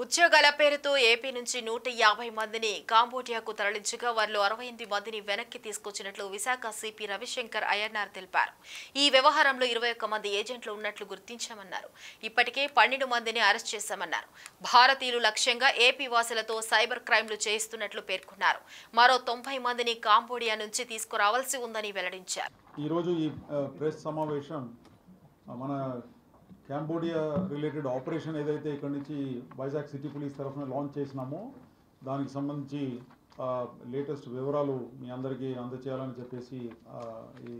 ఉద్యోగాల పేరుతో ఏపీ నుంచి 150 మందిని కాంబోడియాకు తరలించగా వారిలో 68 మందిని వెనక్కి తీసుకొచ్చినట్లు విశాఖ సిపి రవిశంకర్ అయ్యన్నార్ తెలిపారు. ఈ వ్యవహారంలో 21 మంది ఏజెంట్లు ఉన్నట్లు గుర్తించామన్నారు. ఇప్పటికే 12 మందిని అరెస్ట్ చేశామన్నారు. భారతీయులు లక్ష్యంగా ఏపీ వాసులతో సైబర్ క్రైమ్లు చేయిస్తున్నట్లు పేర్కొన్నారు. మరో 90 మందిని కాంబోడియా నుంచి తీసుకురావాల్సి ఉందని వెల్లడించారు. ఈ రోజు ఈ ప్రెస్ సమావేశం మన కాంబోడియా రిలేటెడ్ ఆపరేషన్ ఏదైతే ఇక్కడ నుంచి వైజాగ్ సిటీ పోలీస్ తరఫున లాంచ్ చేసినామో దానికి సంబంధించి లేటెస్ట్ వివరాలు మీ అందరికీ అందజేయాలని చెప్పేసి ఈ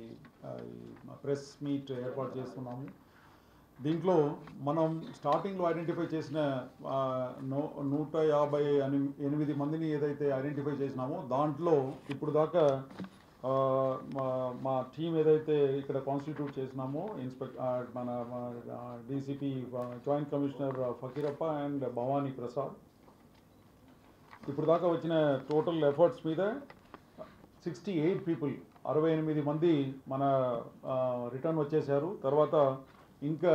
ప్రెస్ మీట్ ఏర్పాటు చేస్తున్నాము. దీంట్లో మనం స్టార్టింగ్లో ఐడెంటిఫై చేసిన 158 మందిని ఏదైతే ఐడెంటిఫై చేసినామో దాంట్లో ఇప్పుడు దాకా మా టీం ఏదైతే ఇక్కడ కాన్స్టిట్యూట్ చేసినామో మన DCP joint commissioner Fakirappa and Bhavani Prasad ఇప్పుడు దాకా వచ్చిన టోటల్ ఎఫర్ట్స్ మీద 68 పీపుల్ 68 మంది మన రిటర్న్ వచ్చేసారు. తర్వాత ఇంకా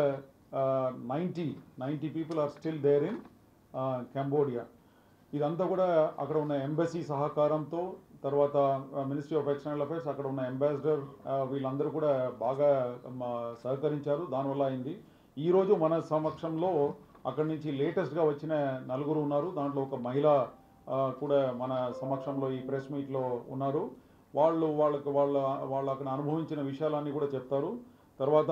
90 people are still there in Cambodia. ఇదంతా కూడా అక్కడ ఉన్న ఎంబసీ సహకారంతో తర్వాత మినిస్ట్రీ ఆఫ్ ఎక్స్టర్నల్ అఫైర్స్ అక్కడ ఉన్న అంబాసిడర్ వీళ్ళందరూ కూడా బాగా సహకరించారు. దానివల్ల అయింది. ఈరోజు మన సమక్షంలో అక్కడి నుంచి లేటెస్ట్గా వచ్చిన 4 ఉన్నారు. దాంట్లో ఒక మహిళ కూడా మన సమక్షంలో ఈ ప్రెస్ మీట్లో ఉన్నారు. వాళ్ళు అక్కడ అనుభవించిన విషయాలన్నీ కూడా చెప్తారు. తర్వాత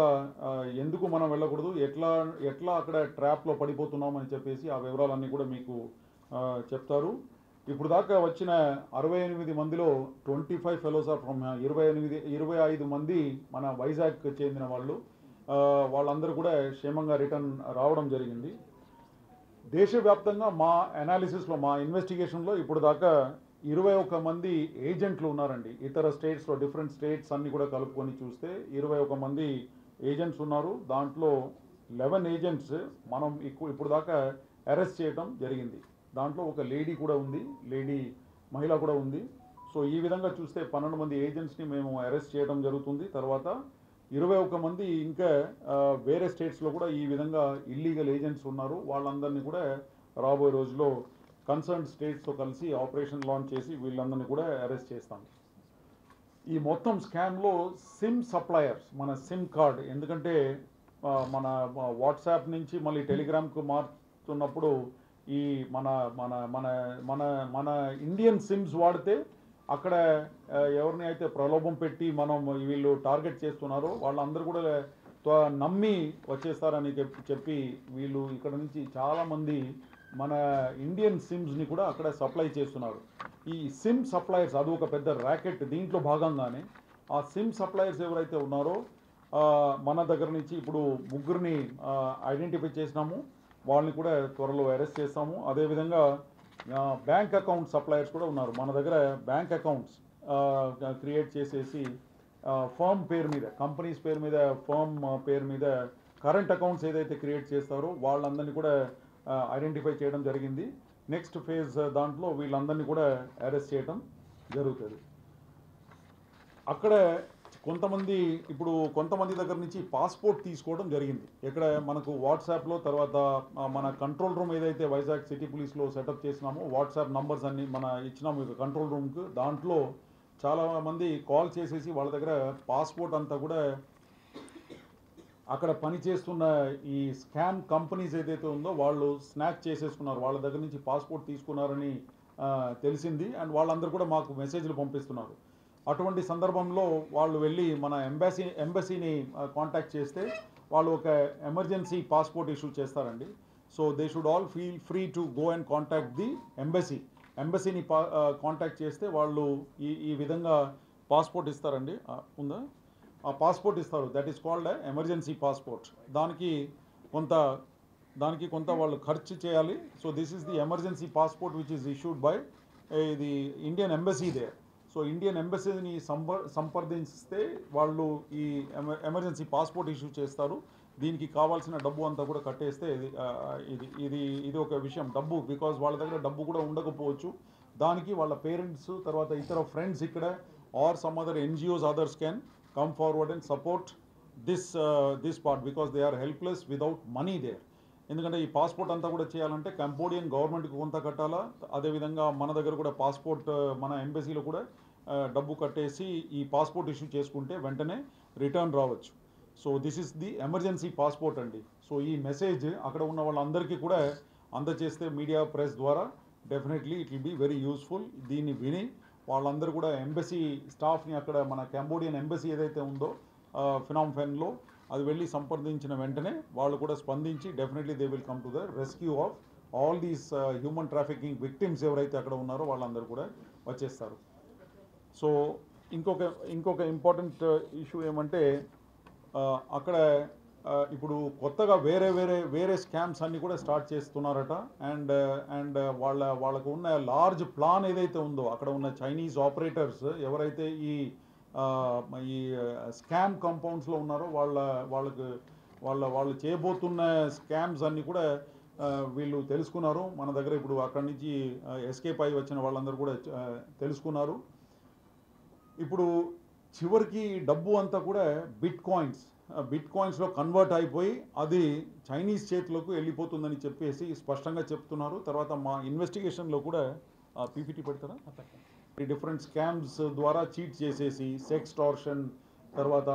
ఎందుకు మనం వెళ్ళకూడదు, ఎట్లా అక్కడ ట్రాప్లో పడిపోతున్నామని చెప్పేసి ఆ వివరాలన్నీ కూడా మీకు చెప్తారు. ఇప్పుడు దాకా వచ్చిన 68 మందిలో 25 ఫెలోస్ ఆర్ ఫ్రమ్ 25 మంది మన వైజాగ్ చెందిన వాళ్ళందరూ కూడా క్షేమంగా రిటర్న్ రావడం జరిగింది. దేశవ్యాప్తంగా మా అనాలిసిస్లో మా ఇన్వెస్టిగేషన్లో ఇప్పుడు దాకా 21 మంది ఏజెంట్లు ఉన్నారండి. ఇతర స్టేట్స్లో డిఫరెంట్ స్టేట్స్ అన్నీ కూడా కలుపుకొని చూస్తే 21 మంది ఏజెంట్స్ ఉన్నారు. దాంట్లో 11 ఏజెంట్స్ మనం ఇప్పుడు దాకా అరెస్ట్ చేయడం జరిగింది. దాంట్లో ఒక లేడీ కూడా ఉంది, మహిళ కూడా ఉంది. సో ఈ విధంగా చూస్తే 12 మంది ఏజెంట్స్ని మేము అరెస్ట్ చేయడం జరుగుతుంది. తర్వాత 21 మంది ఇంకా వేరే స్టేట్స్లో కూడా ఈ విధంగా ఇల్లీగల్ ఏజెంట్స్ ఉన్నారు. వాళ్ళందరినీ కూడా రాబోయే రోజుల్లో కన్సర్న్ స్టేట్స్తో కలిసి ఆపరేషన్ లాంచ్ చేసి వీళ్ళందరినీ కూడా అరెస్ట్ చేస్తాం. ఈ మొత్తం స్కామ్లో సిమ్ సప్లయర్స్ మన సిమ్ కార్డ్, ఎందుకంటే మన వాట్సాప్ నుంచి మళ్ళీ టెలిగ్రామ్కు మారుతున్నప్పుడు ఈ మన మన మన మన మన ఇండియన్ సిమ్స్ వాడితే అక్కడ ఎవరిని అయితే ప్రలోభం పెట్టి మనం వీళ్ళు టార్గెట్ చేస్తున్నారో వాళ్ళందరూ కూడా నమ్మి వచ్చేస్తారని చెప్పి వీళ్ళు ఇక్కడ నుంచి చాలామంది మన ఇండియన్ సిమ్స్ని కూడా అక్కడ సప్లై చేస్తున్నారు. ఈ సిమ్ సప్లయర్స్ అది ఒక పెద్ద ర్యాకెట్. దీంట్లో భాగంగానే ఆ సిమ్ సప్లయర్స్ ఎవరైతే ఉన్నారో మన దగ్గర నుంచి ఇప్పుడు 3 ఐడెంటిఫై చేసినాము. వాళ్ళని కూడా త్వరలో అరెస్ట్ చేస్తాము. అదేవిధంగా బ్యాంక్ అకౌంట్ సప్లయర్స్ కూడా ఉన్నారు. మన దగ్గర బ్యాంక్ అకౌంట్స్ క్రియేట్ చేసేసి ఫర్మ్ పేరు మీద, కంపెనీస్ పేరు మీద, ఫర్మ్ పేరు మీద కరెంట్ అకౌంట్స్ ఏదైతే క్రియేట్ చేస్తారో వాళ్ళందరినీ కూడా ఐడెంటిఫై చేయడం జరిగింది. నెక్స్ట్ ఫేజ్ దాంట్లో వీళ్ళందరినీ కూడా అరెస్ట్ చేయడం జరుగుతుంది. అక్కడ కొంతమంది దగ్గర నుంచి పాస్పోర్ట్ తీసుకోవడం జరిగింది. ఇక్కడ మనకు వాట్సాప్లో, తర్వాత మన కంట్రోల్ రూమ్ ఏదైతే వైజాగ్ సిటీ పోలీస్లో సెటప్ చేసినామో వాట్సాప్ నంబర్స్ అన్ని మన ఇచ్చినాము కంట్రోల్ రూమ్కు. దాంట్లో చాలామంది కాల్ చేసేసి వాళ్ళ దగ్గర పాస్పోర్ట్ అంతా కూడా అక్కడ పనిచేస్తున్న ఈ స్కామ్ కంపెనీస్ ఏదైతే ఉందో వాళ్ళు స్నాచ్ చేసేసుకున్నారు. వాళ్ళ దగ్గర నుంచి పాస్పోర్ట్ తీసుకున్నారని తెలిసింది. అండ్ వాళ్ళందరూ కూడా మాకు మెసేజ్లు పంపిస్తున్నారు. అటువంటి సందర్భంలో వాళ్ళు వెళ్ళి మన ఎంబసీని కాంటాక్ట్ చేస్తే వాళ్ళు ఒక ఎమర్జెన్సీ పాస్పోర్ట్ ఇష్యూ చేస్తారండి. So they should all feel free to go and contact the ఎంబసీని కాంటాక్ట్ చేస్తే వాళ్ళు ఈ విధంగా పాస్పోర్ట్ ఇస్తారండి. ఉందా? ఆ పాస్పోర్ట్ ఇస్తారు. That is called emergency passport. దానికి కొంత వాళ్ళు ఖర్చు చేయాలి. So this is the emergency passport which is issued by the Indian embassy there. So Indian ఎంబసీని సంప్రదిస్తే వాళ్ళు ఈ ఎమర్జెన్సీ పాస్పోర్ట్ ఇష్యూ చేస్తారు. దీనికి కావాల్సిన డబ్బు అంతా కూడా కట్టేస్తే ఇది ఒక విషయం. డబ్బు, బికాజ్ వాళ్ళ దగ్గర డబ్బు కూడా ఉండకపోవచ్చు. దానికి వాళ్ళ పేరెంట్స్, తర్వాత ఇతర ఫ్రెండ్స్ ఇక్కడ are some other NGOs others can come forward and support this part because they are helpless without money there. ఎందుకంటే ఈ పాస్పోర్ట్ అంతా కూడా చేయాలంటే కంబోడియన్ గవర్నమెంట్కి కొంత కట్టాలా, అదేవిధంగా మన దగ్గర కూడా పాస్పోర్ట్ మన ఎంబసీలో కూడా డబ్బు కట్టేసి ఈ పాస్పోర్ట్ ఇష్యూ చేసుకుంటే వెంటనే రిటర్న్ రావచ్చు. So this is the emergency passport అండి. సో ఈ మెసేజ్ అక్కడ ఉన్న వాళ్ళందరికీ కూడా అందజేస్తే మీడియా ప్రెస్ ద్వారా definitely it will be very useful. దీన్ని విని వాళ్ళందరూ కూడా ఎంబసీ స్టాఫ్ని అక్కడ మన కంబోడియన్ ఎంబసీ ఏదైతే ఉందో ఫినామ్ ఫెన్లో అది వెళ్ళి సంప్రదించిన వెంటనే వాళ్ళు కూడా స్పందించి definitely they will come to the rescue of all these human trafficking victims ఎవరైతే అక్కడ ఉన్నారో వాళ్ళందరూ కూడా వచ్చేస్తారు. సో ఇంకొక ఇంపార్టెంట్ ఇష్యూ ఏమంటే అక్కడ ఇప్పుడు కొత్తగా వేరే స్కామ్స్ అన్నీ కూడా స్టార్ట్ చేస్తున్నారట. అండ్ వాళ్ళకు ఉన్న లార్జ్ ప్లాన్ ఏదైతే ఉందో అక్కడ ఉన్న చైనీస్ ఆపరేటర్స్ ఎవరైతే ఈ స్కామ్ కాంపౌండ్స్లో ఉన్నారో వాళ్ళు చేయబోతున్న స్కామ్స్ అన్నీ కూడా వీళ్ళు తెలుసుకున్నారు. మన దగ్గర ఇప్పుడు అక్కడి నుంచి ఎస్కేప్ అయి వచ్చిన వాళ్ళందరూ కూడా తెలుసుకున్నారు. ఇప్పుడు చివరికి డబ్బు అంతా కూడా బిట్ కాయిన్స్లో కన్వర్ట్ అయిపోయి అది చైనీస్ చేతిలోకి వెళ్ళిపోతుందని చెప్పేసి స్పష్టంగా చెప్తున్నారు. తర్వాత మా ఇన్వెస్టిగేషన్లో కూడా పీపీటీ పెడతారా, డిఫరెంట్ స్కామ్స్ ద్వారా చీట్ చేసేసి సెక్స్టార్షన్, తర్వాత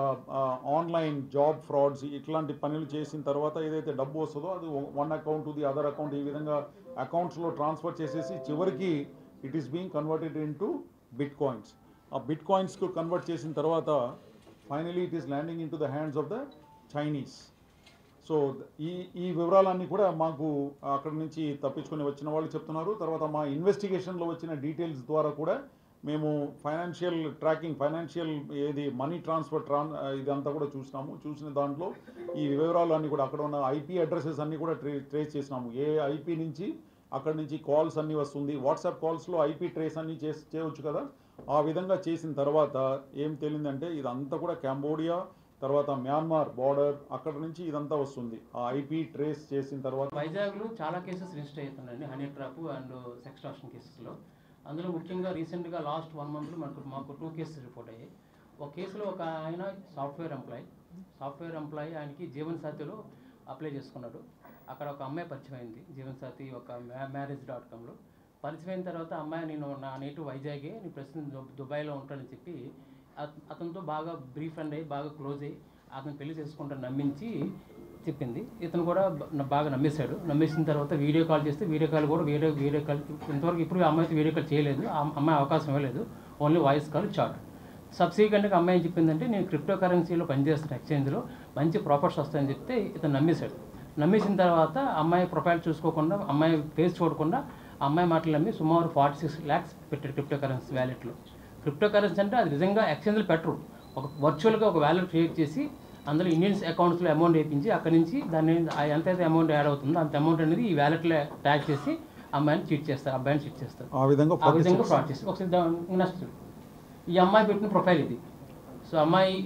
ఆన్లైన్ జాబ్ ఫ్రాడ్స్ ఇట్లాంటి పనులు చేసిన తర్వాత ఏదైతే డబ్బు వస్తుందో అది one account to the other account ఈ విధంగా అకౌంట్స్లో ట్రాన్స్ఫర్ చేసేసి చివరికి it is being converted in to bit coins. ఆ బిట్ కాయిన్స్కు కన్వర్ట్ చేసిన తర్వాత finally it is landing in to the hands of the Chinese. So ఈ వివరాలన్నీ కూడా మాకు అక్కడ నుంచి తప్పించుకొని వచ్చిన వాళ్ళు చెప్తున్నారు. తర్వాత మా ఇన్వెస్టిగేషన్లో వచ్చిన డీటెయిల్స్ ద్వారా కూడా మేము ఫైనాన్షియల్ ట్రాకింగ్, ఫైనాన్షియల్ ఏది మనీ ట్రాన్స్ఫర్ ఇదంతా కూడా చూసిన దాంట్లో ఈ వివరాలు అన్నీ కూడా అక్కడ ఉన్న ఐపీ అడ్రసెస్ అన్నీ కూడా ట్రేస్ చేసినాము. ఏ ఐపీ నుంచి అక్కడి నుంచి కాల్స్ అన్నీ వస్తుంది, వాట్సాప్ కాల్స్లో ఐపీ ట్రేస్ అన్నీ చేయవచ్చు కదా. ఆ విధంగా చేసిన తర్వాత ఏం తెలియదంటే ఇదంతా కూడా కంబోడియా తర్వాత మ్యాన్మార్ బార్డర్ అక్కడ నుంచి ఇదంతా వస్తుంది. ఆ ఐపీ ట్రేస్ చేసిన తర్వాత వైజాగ్లో చాలా కేసెస్ రిజిస్టర్ అవుతున్నాయండి, హనీ ట్రాప్ అండ్ సెక్స్టార్షన్ కేసెస్లో. అందులో ముఖ్యంగా రీసెంట్గా లాస్ట్ 1 monthలో మాకు 2 కేసెస్ రిపోర్ట్ అయ్యాయి. ఒక కేసులో ఒక ఆయన సాఫ్ట్వేర్ ఎంప్లాయీ ఆయనకి జీవన్ సాథిలో అప్లై చేసుకున్నాడు. అక్కడ ఒక అమ్మాయి పరిచయం అయింది, జీవన్ సాథి ఒక marriage.comలో పరిచయం అయిన తర్వాత అమ్మాయి నేను నా నేటివ్ వైజాగే, నేను ప్రస్తుతం దుబాయ్లో ఉంటానని చెప్పి అతనితో బాగా బ్రీఫ్ అండ్ అయ్యి బాగా క్లోజ్ అయ్యి అతను పెళ్లి చేసుకుంటాను నమ్మించి చెప్పింది. ఇతను కూడా బాగా నమ్మేశాడు. నమ్మేసిన తర్వాత వీడియో కాల్ చేస్తే వీడియో కాల్ ఇంతవరకు ఇప్పుడు అమ్మాయితో వీడియో కాల్ చేయలేదు, అమ్మాయి అవకాశం ఇవ్వలేదు, ఓన్లీ వాయిస్ కాల్ చాట్. సబ్సిక్వెంట్గా అమ్మాయి చెప్పిందంటే నేను క్రిప్టో కరెన్సీలో పనిచేస్తున్న ఎక్స్చేంజ్లో మంచి ప్రాఫిట్స్ వస్తాయని చెప్తే ఇతను నమ్మేశాడు. నమ్మేసిన తర్వాత అమ్మాయి ప్రొఫైల్ చూసుకోకుండా, అమ్మాయి ఫేస్ చూడకుండా అమ్మాయి మాటలు నమ్మి సుమారు 46 lakhs పెట్టాడు క్రిప్టో కరెన్సీ వ్యాలెట్లో. క్రిప్టో కరెన్సీ అంటే అది నిజంగా ఎక్స్చేంజ్లో పెట్టరు, ఒక వర్చువల్గా ఒక వ్యాలెట్ క్రియేట్ చేసి అందులో ఇండియన్స్ అకౌంట్స్లో అమౌంట్ వేయించి అక్కడి నుంచి దాన్ని ఎంతైతే అమౌంట్ యాడ్ అవుతుందో అంత అమౌంట్ అనేది ఈ వ్యాలెట్లో ట్యాగ్ చేసి అబ్బాయిని చీట్ చేస్తారు. ఆ విధంగా ఫ్రాడ్ చేసి ఒకసారి నెక్స్ట్ ఈ అమ్మాయి పెట్టిన ప్రొఫైల్ ఇది. సో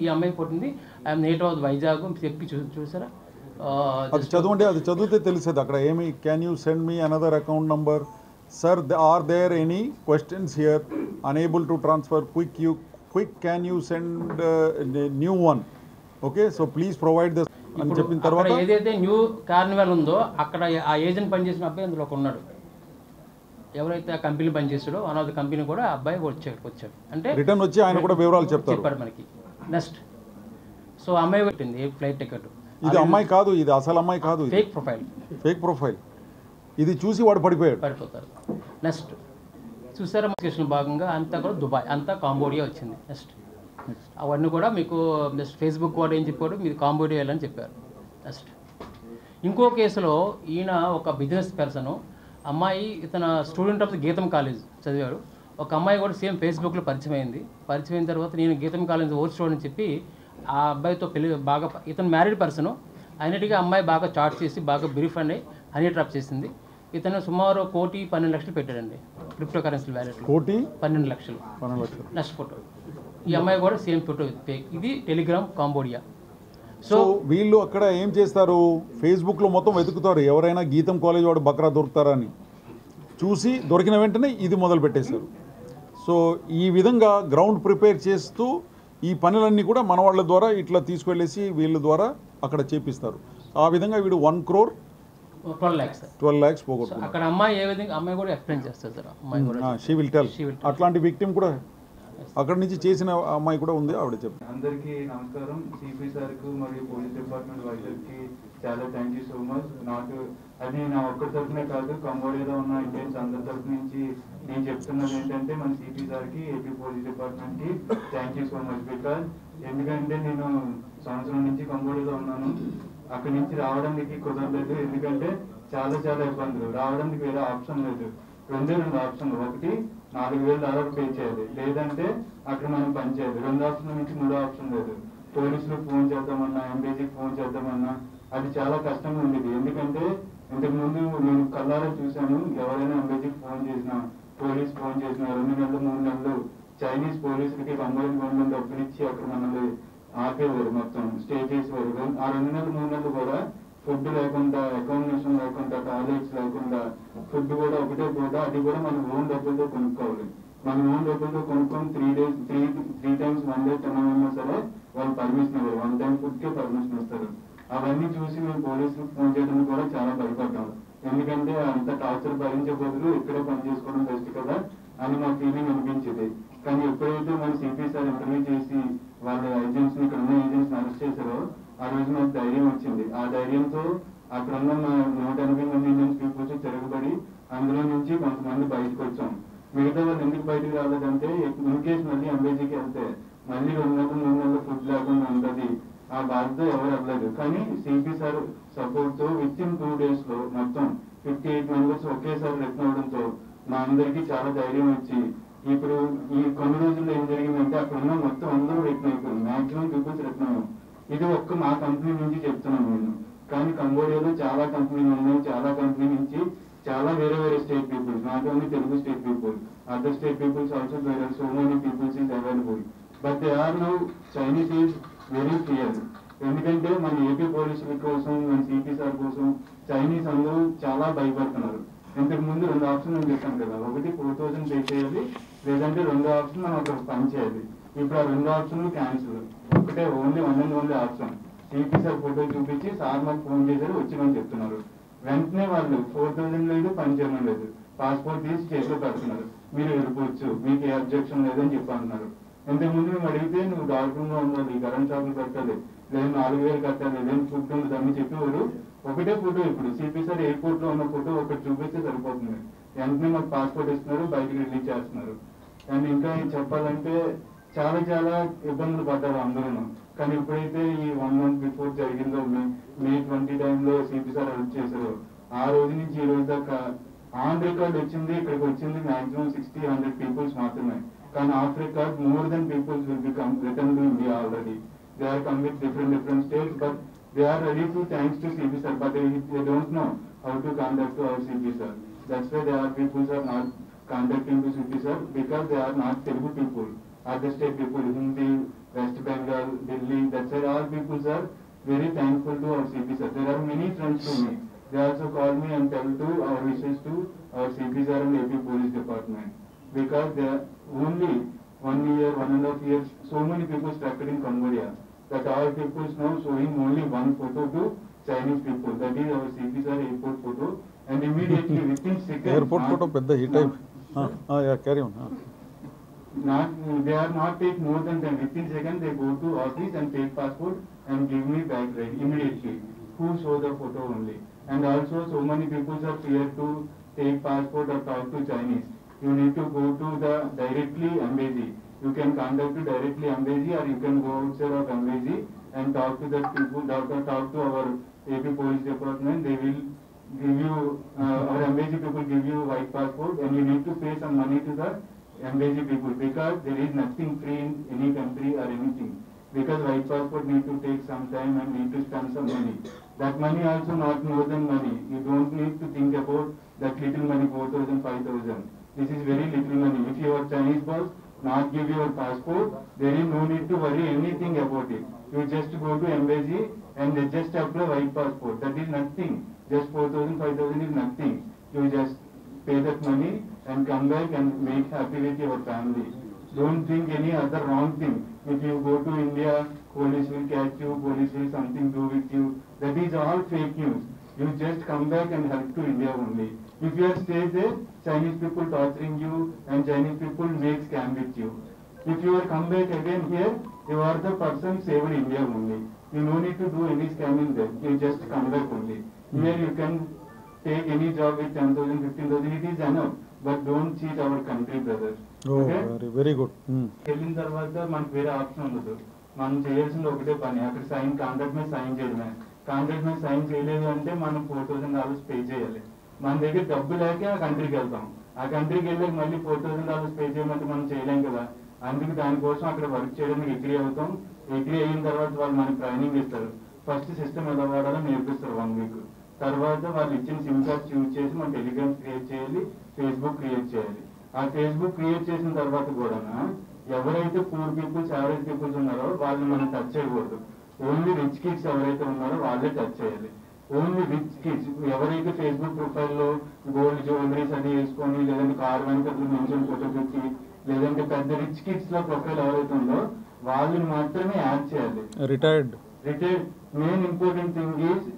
ఈ అమ్మాయి పుట్టింది ఐఎమ్ నేటివ్ ఆఫ్ వైజాగ్ చెప్పి చూసారా, అది చదవండి, అది చదివితే తెలిసేది అక్కడ ఏమి. Can you send me another account number, sir are there any questions here, unable to transfer quick can you send new one, okay so please provide this అని చెప్పిన తర్వాత ఏదైతే న్యూ కార్నివల్ ఉందో అక్కడ ఆ ఏజెంట్ పనిచేసిన అబ్బాయి అందులో ఉన్నాడు. ఎవరైతే ఆ కంపెనీ పనిచేసాడో అనదర్ కంపెనీ కూడా అబ్బాయి వచ్చాడు అంటే రిటర్న్ వచ్చి ఆయన కూడా వివరాలు చెప్పాడు మనకి. నెక్స్ట్ సో అమ్మాయి పెట్టింది ఫ్లైట్ టికెట్. ఇది అమ్మాయి కాదు, ఇది అసలు అమ్మాయి కాదు, ఫేక్ ప్రొఫైల్. ఇది చూసి వాడు పడిపోతారు. నెక్స్ట్ చూసారా భాగంగా అంతా కూడా దుబాయ్, అంతా కాంబోడియా వచ్చింది. నెక్స్ట్ అవన్నీ కూడా మీకు నెక్స్ట్ ఫేస్బుక్ కూడా ఏం చెప్పాడు, మీరు కాంబోడియా వెళ్ళని చెప్పారు. నెక్స్ట్ ఇంకో కేసులో ఈయన ఒక బిజినెస్ పర్సన్, అమ్మాయి ఇతను స్టూడెంట్ ఆఫ్ ది గీతం కాలేజ్ చదివాడు. ఒక అమ్మాయి కూడా సేమ్ ఫేస్బుక్లో పరిచయం అయిన తర్వాత నేను గీతం కాలేజ్ ఓల్డ్ స్టూడెంట్ అని చెప్పి ఆ అబ్బాయితో పెళ్లి బాగా, ఇతను మ్యారీడ్ పర్సన్ అయినట్టుగా అమ్మాయి బాగా చాట్ చేసి బాగా బ్రీఫ్ అండ్ హనీ ట్రాప్ చేసింది. ఇతను సుమారు 1,12,00,000 పెట్టాడండి క్రిప్టో కరెన్సీ వ్యాలెట్లో. 1,12,00,000. నెక్స్ట్ ఫోటో ఈ అమ్మాయి కూడా సేమ్ ఫోటో ఫేక్. ఇది టెలిగ్రామ్ కాంబోడియా. సో వీళ్ళు అక్కడ ఏం చేస్తారు, ఫేస్బుక్లో మొత్తం వెతుకుతారు ఎవరైనా గీతం కాలేజ్ వాడు బక్రా దొరుకుతారని చూసి దొరికిన వెంటనే ఇది మొదలు పెట్టేశారు. సో ఈ విధంగా గ్రౌండ్ ప్రిపేర్ చేస్తూ ఈ పనులన్నీ కూడా మన వాళ్ళ ద్వారా ఇట్లా తీసుకెళ్ళేసి వీళ్ళ ద్వారా అక్కడ చేపిస్తారు. ఆ విధంగా వీడు 1 crore 12 lakhs. 12 lakhs సో పోగొట్టుకున్నారు. అక్కడ అమ్మాయి ఏ విధంగా అమ్మాయి కూడా ఎక్స్ప్లెయిన్ చేస్తారు సార్. అమ్మాయి కూడా షీ విల్ టెల్. అట్లాంటి విక్టిమ్ కూడా అక్కడ నుంచి చేసిన అమ్మాయి కూడా ఉంది, ఆవిడ చెప్పి. అందరికీ నమస్కారం. సిపి సార్కు మరియు పోలీస్ డిపార్ట్మెంట్ వాళ్ళకి చాలా థ్యాంక్ యూ సో మచ్. నాకు అది నా ఒక్కరి తరఫునే కాదు, కంబోడియాలో ఉన్న ఇండియన్స్ అందరి తరఫు నుంచి నేను చెప్తున్నది ఏంటంటే మన సిపి సార్కి, ఏపీ పోలీస్ డిపార్ట్మెంట్కి thank you so much. Because ఎందుకంటే నేను సంవత్సరం నుంచి కంబోడియాలో ఉన్నాను, అక్కడి నుంచి రావడానికి కుదరలేదు. ఎందుకంటే చాలా చాలా ఇబ్బందులు, రావడానికి వేరే ఆప్షన్ లేదు. రెండు ఆప్షన్లు, ఒకటి $4,000 పే చేయాలి, లేదంటే అక్కడ మనం పని చేయాలి. రెండు ఆప్షన్ల నుంచి మూడో ఆప్షన్ లేదు. పోలీసులకు ఫోన్ చేద్దామన్నా, ఎంబీజీకి ఫోన్ చేద్దామన్నా అది చాలా కష్టంగా ఉండేది. ఎందుకంటే ఇంతకుముందు నేను కళ్ళారా చూశాను, ఎవరైనా ఎంబీజీకి ఫోన్ చేసినా, పోలీస్ ఫోన్ చేసినా 2 నెలలు 3 నెలలు చైనీస్ పోలీసులకి గవర్నమెంట్ డబ్బులు ఇచ్చి అక్కడ మనల్ని ఆపేవారు, మొత్తం స్టే చేసేవారు. ఆ 2 నెలలు 3 నెలలు కూడా ఫుడ్ లేకుండా, అకామిడేషన్ లేకుండా, టాయిలెట్స్ లేకుండా, ఫుడ్ కూడా ఒకటే పూట, అది కూడా మనం ఓన్ డబ్బులతో కొనుక్కోవాలి. మనం ఓన్ డబ్బులతో కొనుక్కొని 3 times 1 day తినాలన్నా సరే వాళ్ళు పర్మిషన్ ఇవ్వరు, 1 time ఫుడ్కే పర్మిషన్ ఇస్తారు. అవన్నీ చూసి మేము పోలీసులకు ఫోన్ చేయడానికి కూడా చాలా భయపడ్డాం. ఎందుకంటే అంత టార్చర్ భరించే బదులు ఇక్కడే పని చేసుకోవడం బెస్ట్ కదా అని మా ఫీలింగ్ అనిపించేది. కానీ ఎప్పుడైతే మన సిపి సార్ ఇంటర్వ్యూ చేసి వాళ్ళ ఏజెంట్స్ని, ఇక్కడ ఉన్న ఏజెంట్స్ని అరెస్ట్ చేశారో ఆ రోజు నాకు ధైర్యం వచ్చింది. ఆ ధైర్యంతో అక్కడ ఉన్న 180 మంది ఇండియన్స్ పీపుల్స్ తిరగబడి అందులో నుంచి కొంతమంది బయటకు వచ్చాం. మిగతా వాళ్ళు ఎందుకు బయటకు రాలేదంటే, ఇన్ కేసు మళ్ళీ ఎంబీజీకి వెళ్తే మళ్ళీ 2 నెలలు 3 నెలలు ఫుడ్ లేకుండా ఉంటుంది, ఆ బాధ్యత ఎవరు అవ్వలేదు. కానీ సిపి సార్ సపోర్ట్ తో విత్ ఇన్ 2 days లో మొత్తం 58 members ఒకేసారి రిటర్న్ అవడంతో మా అందరికీ చాలా ధైర్యం వచ్చి, ఇప్పుడు ఈ కొన్ని రోజుల్లో ఏం జరిగిందంటే అక్కడ ఉన్న మొత్తం అందరూ రిటర్న్ అయిపోయింది, మాక్సిమం పీపుల్స్ రిటర్న్ అయ్యాం. ఇది ఒక్క మా కంపెనీ నుంచి చెప్తున్నాను నేను, కానీ కంబోడియాలో చాలా కంపెనీలు ఉన్నాయి. చాలా కంపెనీ నుంచి చాలా వేరే వేరే state peoples, not only Telugu state people, other state peoples also there are so many peoples is available. But they are now Chinese is very clear. ఎందుకంటే మన ఏపీ పోలీసుల కోసం, మన సిపి సార్ కోసం చైనీస్ అందరూ చాలా భయపడుతున్నారు. ఇంతకు ముందు 2 ఆప్షన్ నేను చెప్పాను కదా, ఒకటి 4,000 పే చేయాలి, లేదంటే 2వ ఆప్షన్ మనం ఒక పని చేయాలి. ఇప్పుడు ఆ 2 ఆప్షన్లు క్యాన్సిల్, ఒకటే only 1 and only option. CP sir photo చూపించి సార్ మాకు ఫోన్ చేశారు, వచ్చిమని చెప్తున్నారు. వెంటనే వాళ్ళు 4,000 లేదు, పని చేయడం లేదు, పాస్పోర్ట్ తీసి చేతిలో పెడుతున్నారు, మీరు వెళ్ళిపోవచ్చు, మీకు ఏ అబ్జెక్షన్ లేదని చెప్పి అంటున్నారు. ఇంతకుముందు మేము అడిగితే నువ్వు డాక్టర్గా ఉండాలి, కరెంట్ షాపులు కట్టాలి, లేదా 4,000 కట్టాలి, లేదా ఫుడ్ ఉండదు అని చెప్పేవారు. ఒకటే ఫోటో, ఇప్పుడు సిపి సార్ ఎయిర్పోర్ట్ లో ఉన్న ఫోటో ఒకటి చూపిస్తే సరిపోతుంది, వెంటనే మాకు పాస్పోర్ట్ ఇస్తున్నారు, బయటకు రిలీజ్ చేస్తున్నారు. అండ్ ఇంకా చెప్పాలంటే చాలా చాలా ఇబ్బందులు పడ్డారు అందరూ. కానీ ఎప్పుడైతే ఈ 1 month బిఫోర్ జరిగిందో, మే 20 టైంలో సిపి సార్ హెల్ప్ చేశారు, ఆ రోజు నుంచి ఈ రోజు దాకా ఆన్ రికార్డ్ వచ్చింది, ఇక్కడికి వచ్చింది మాక్సిమం 60-100 పీపుల్స్ మాత్రమే. కానీ of record more than peoples will be returned to India already. They are come with different states, but they are ready to thanks to CP sir, but they don't know how to contact to our CP sir. That's why they are people are not contacting to CP sir, because they are not Telugu people, other state people, Hindi, West Bengal, Delhi. That's why all people are very thankful to our CP sir. There are many friends to me. They also call me and tell to our wishes to our CP sir and AP Police Department, because they are only 1 year, 1.5 years, so many people stuck in Cambodia, that all people now showing only one photo to Chinese people. That is our CP sir airport photo, and immediately within seconds. Airport photo pedda hit type. Yeah, carry on. They are not take more than 10. Within seconds they go to office and take passport and give me back right immediately. Who show the photo only. And also so many people are fear to take passport or talk to Chinese. You need to go to the directly embassy. You can contact to directly embassy, or you can go outside of embassy and talk to the people, talk to our AP Police Department. They will give you, our embassy people give you white passport, and you need to pay some money to the embassy people, because there is nothing free in any country or anything. Because white passport need to take some time and need to spend some money. That money also not more than money. You don't need to think about that little money, 4,000, 5,000. This is very little money. If your Chinese boss not give your passport, there is no need to worry anything about it. You just go to embassy and they just apply white passport. That is nothing. Just 4,000, 5,000 is nothing. You just pay that money and come back and make happy with your family. Don't think any other wrong thing. If you go to India, police will catch you, police will something do with you. That is all fake news. You just come back and help to India only. If you are stay there, Chinese people torturing you and Chinese people make scam with you. If you are come back again here, you are the person saved India only. You no need to do any scamming there. You just come back only. Here you can take any job with 10,000, 15,000. It is enough. But don't cheat our country, brother. Oh, Okay? very good. వెళ్ళిన తర్వాత మనకు వేరే option ఉండదు. మనం చేయాల్సింది ఒకటే పని, అక్కడ కాంట్రాక్ట్ మీద సైన్ చేయడమే. కాంట్రాక్ట్ మీద సైన్ చేయలేదు అంటే మనం $4,000 పే చేయాలి. మన దగ్గర డబ్బు లేక ఆ కంట్రీకి వెళ్తాం. ఆ కంట్రీకి వెళ్ళాక మళ్ళీ $4,000 పే చేయమంటే మనం చేయలేం కదా. అందుకు దానికోసం అక్కడ వర్క్ చేయడానికి అగ్రీ అవుతాం. అగ్రీ అయిన తర్వాత వాళ్ళు మనకి ట్రైనింగ్ ఇస్తారు. ఫస్ట్ సిస్టమ్ ఎలా వాడాలో నేర్పిస్తారు 1 week. తర్వాత వాళ్ళు ఇచ్చిన సిమ్ కార్డ్స్ యూజ్ చేసి మనం టెలిగ్రామ్ క్రియేట్ చేయాలి, ఫేస్బుక్ క్రియేట్ చేయాలి. ఆ ఫేస్బుక్ క్రియేట్ చేసిన తర్వాత కూడా ఎవరైతే పూర్ పీపుల్స్, యావరేజ్ పీపుల్స్ ఉన్నారో వాళ్ళని మనం టచ్ చేయకూడదు. ఓన్లీ రిచ్ కిడ్స్ ఎవరైతే ఉన్నారో వాళ్ళే టచ్ చేయాలి. ఓన్లీ రిచ్ కిడ్స్ ఎవరైతే ఫేస్బుక్ ప్రొఫైల్లో గోల్డ్ జ్యువెలరీస్ అది వేసుకొని, లేదంటే కార్ వెనకట్లు మెన్షన్ ఫోటో పెట్టి, లేదంటే పెద్ద రిచ్ కిడ్స్ లో ప్రొఫైల్ ఎవరైతే ఉందో వాళ్ళని మాత్రమే యాడ్ చేయాలి. Retired main important thing is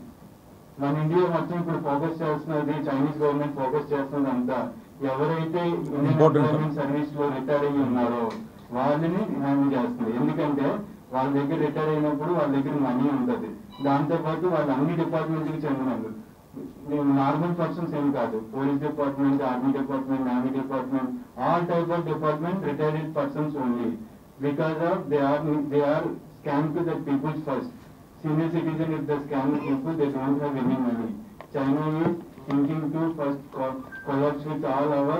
మన ఇండియా మొత్తం ఇప్పుడు ఫోకస్ చేస్తున్నది, చైనీస్ గవర్నమెంట్ ఫోకస్ చేస్తున్నది అంతా ఎవరైతే ఇండియన్ గవర్నమెంట్ సర్వీస్ లో రిటైర్ అయ్యి ఉన్నారో వాళ్ళని హ్యాండిల్ చేస్తుంది. ఎందుకంటే వాళ్ళ దగ్గర రిటైర్ అయినప్పుడు వాళ్ళ దగ్గర మనీ ఉంటుంది. దాంతోపాటు వాళ్ళు అన్ని డిపార్ట్మెంట్కి చెందినారు. నార్మల్ పర్సన్స్ ఏం కాదు. Police department, army department, navy department, all type of department retired persons only. Because of they are scam to the peoples first. Senior citizen, if they scam people, they don't have any money. China is thinking to first collapse with all our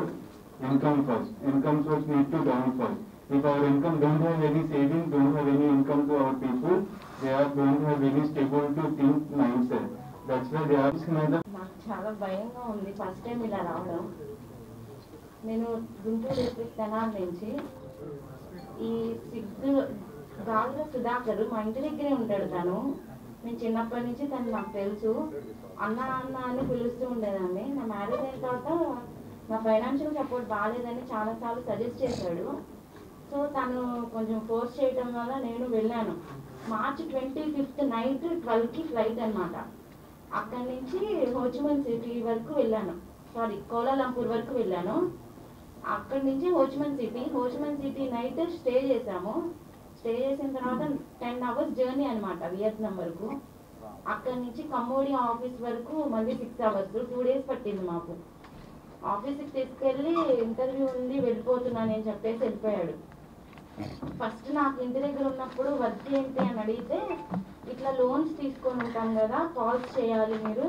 income first. Income source need to down first. If our income don't have any savings, don't have any income to our people, don't have any stable to think mindset. That's why they are. నాకు చాలా భయంగా ఉంది first time ఇలా రావడం. నేను Guntur district Tenali నుంచి ఈ గాలిలో సుధాకర్ మా ఇంటి దగ్గరే ఉంటాడు. నేను చిన్నప్పటి నుంచి తను నాకు తెలుసు. అన్న అన్న అని పిలుస్తూ ఉండేదాన్ని. నా మ్యారేజ్ అయిన తర్వాత నా ఫైనాన్షియల్ సపోర్ట్ బాగాలేదని చాలాసార్లు సజెస్ట్ చేశాడు. సో తను కొంచెం ఫోర్స్ చేయడం వల్ల నేను వెళ్ళాను. మార్చి 25th నైట్ 12కి ఫ్లైట్ అనమాట. అక్కడి నుంచి హోచిమిన్ సిటీ వరకు వెళ్ళాను, కోలాలంపూర్ వరకు వెళ్ళాను. అక్కడి నుంచి హోచిమిన్ సిటీ నైట్ స్టే చేసాము. స్టే చేసిన తర్వాత 10 hours జర్నీ అనమాట వియత్నాం వరకు. అక్కడి నుంచి కంబోడియా ఆఫీస్ వరకు మళ్ళీ 6 hours, 2 days పట్టింది మాకు. ఆఫీస్కి తీసుకెళ్ళి ఇంటర్వ్యూ ఉంది వెళ్ళిపోతున్నాను అని చెప్పేసి వెళ్ళిపోయాడు. ఫస్ట్ నాకు ఇంటి దగ్గర ఉన్నప్పుడు వర్క్ ఏంటి అని అడిగితే, ఇట్లా లోన్స్ తీసుకొని ఉంటాం కదా, కాల్స్ చేయాలి మీరు,